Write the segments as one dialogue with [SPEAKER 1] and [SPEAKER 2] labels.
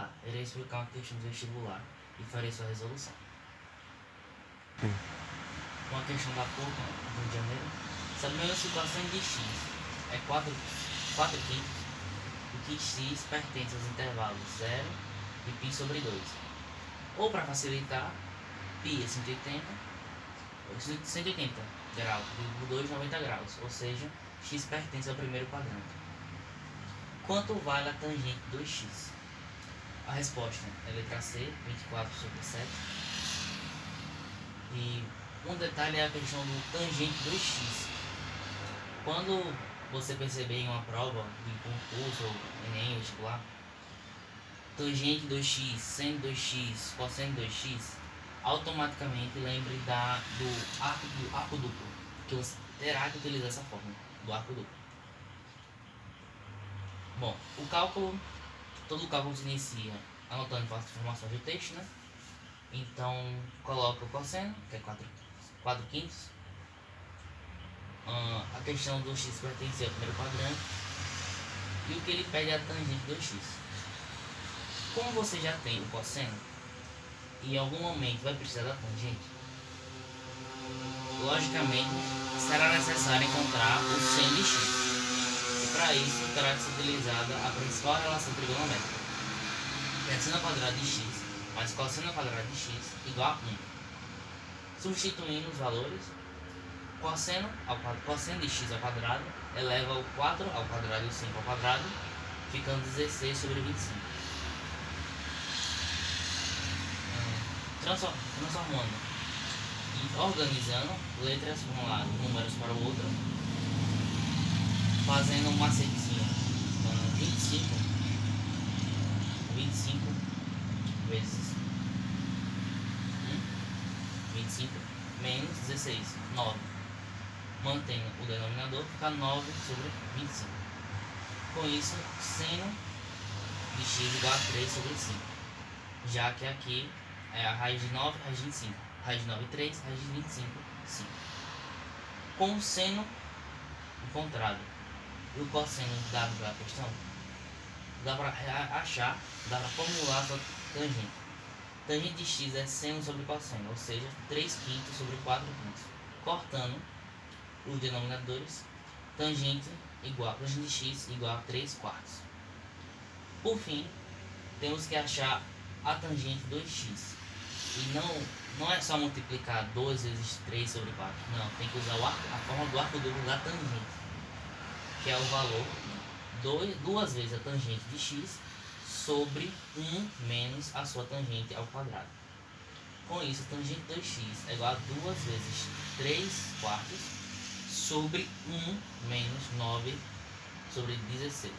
[SPEAKER 1] lá. Irei explicar uma questão do vestibular e farei sua resolução. Uma questão da PUC do Rio de Janeiro. Sabemos que o cosseno de x é 4 quintos e que x pertence aos intervalos 0 e π sobre 2. Ou, para facilitar, π é 180 graus, vírgula 2, 90 graus, ou seja, x pertence ao primeiro quadrante. Quanto vale a tangente de 2x? A resposta é letra C, 24 sobre 7. E um detalhe é a questão do tangente 2x. Quando você perceber em uma prova de concurso ou Enem, vestibular, tangente 2x, seno 2x, cosseno 2x, automaticamente lembre do arco duplo, que você terá que utilizar essa fórmula do arco duplo. Bom, todo o cálculo se inicia anotando informações do texto, né? Então, coloca o cosseno, que é 4 quintos. A questão do x pertence ao primeiro quadrante. E o que ele pede é a tangente do x. Como você já tem o cosseno, e em algum momento vai precisar da tangente, logicamente será necessário encontrar o seno de x. E para isso terá que ser utilizada a principal relação trigonométrica, que é seno ao quadrado de x mais cosseno ao quadrado de x igual a 1. Substituindo os valores, cosseno de x ao quadrado eleva o 4 ao quadrado e o 5 ao quadrado, ficando 16 sobre 25. Transformando e organizando, letras para um lado, números para o outro, fazendo um macetezinho. 25 vezes 25 menos 16, 9. Mantendo o denominador, fica 9 sobre 25. Com isso, seno de x igual a 3 sobre 5. Já que aqui é a raiz de 9, raiz de 25. Raiz de 9, 3, raiz de 25, 5. Com o seno encontrado e o cosseno dado pela questão, dá para achar, dá para formular a sua tangente. Tangente de x é seno sobre cosseno, ou seja, 3 quintos sobre 4 quintos. Cortando os denominadores, tangente de x igual a 3 quartos. Por fim, temos que achar a tangente de 2x. E não é só multiplicar 2 vezes 3 sobre 4. Não, tem que usar a forma do arco duplo da tangente, que é o valor 2 vezes a tangente de x sobre 1 menos a sua tangente ao quadrado. Com isso, a tangente de 2x é igual a 2 vezes 3 quartos sobre 1 menos 9 sobre 16.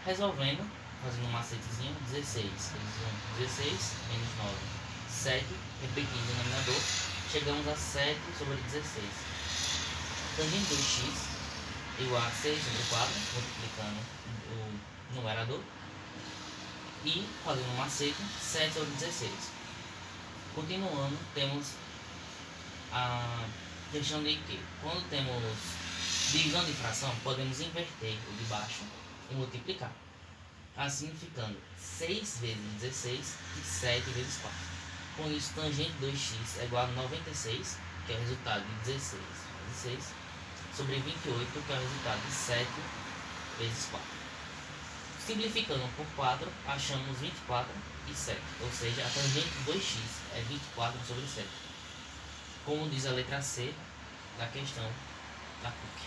[SPEAKER 1] Resolvendo, fazendo um macetezinho, 16 vezes 1, 16 menos 9, 7, repetindo o denominador, chegamos a 7 sobre 16. Tangente de 2x igual a 6 sobre 4, multiplicando o numerador, e fazendo um macete, 7 sobre 16. Continuando, temos a questão de que, quando temos divisão de fração, podemos inverter o de baixo e multiplicar, assim ficando 6 vezes 16 e 7 vezes 4. Com isso, tangente de 2x é igual a 96, que é o resultado de 16 vezes 6, sobre 28, que é o resultado de 7 vezes 4. Simplificando por 4, achamos 24 e 7, ou seja, a tangente de 2x é 24 sobre 7, como diz a letra C da questão da PUC.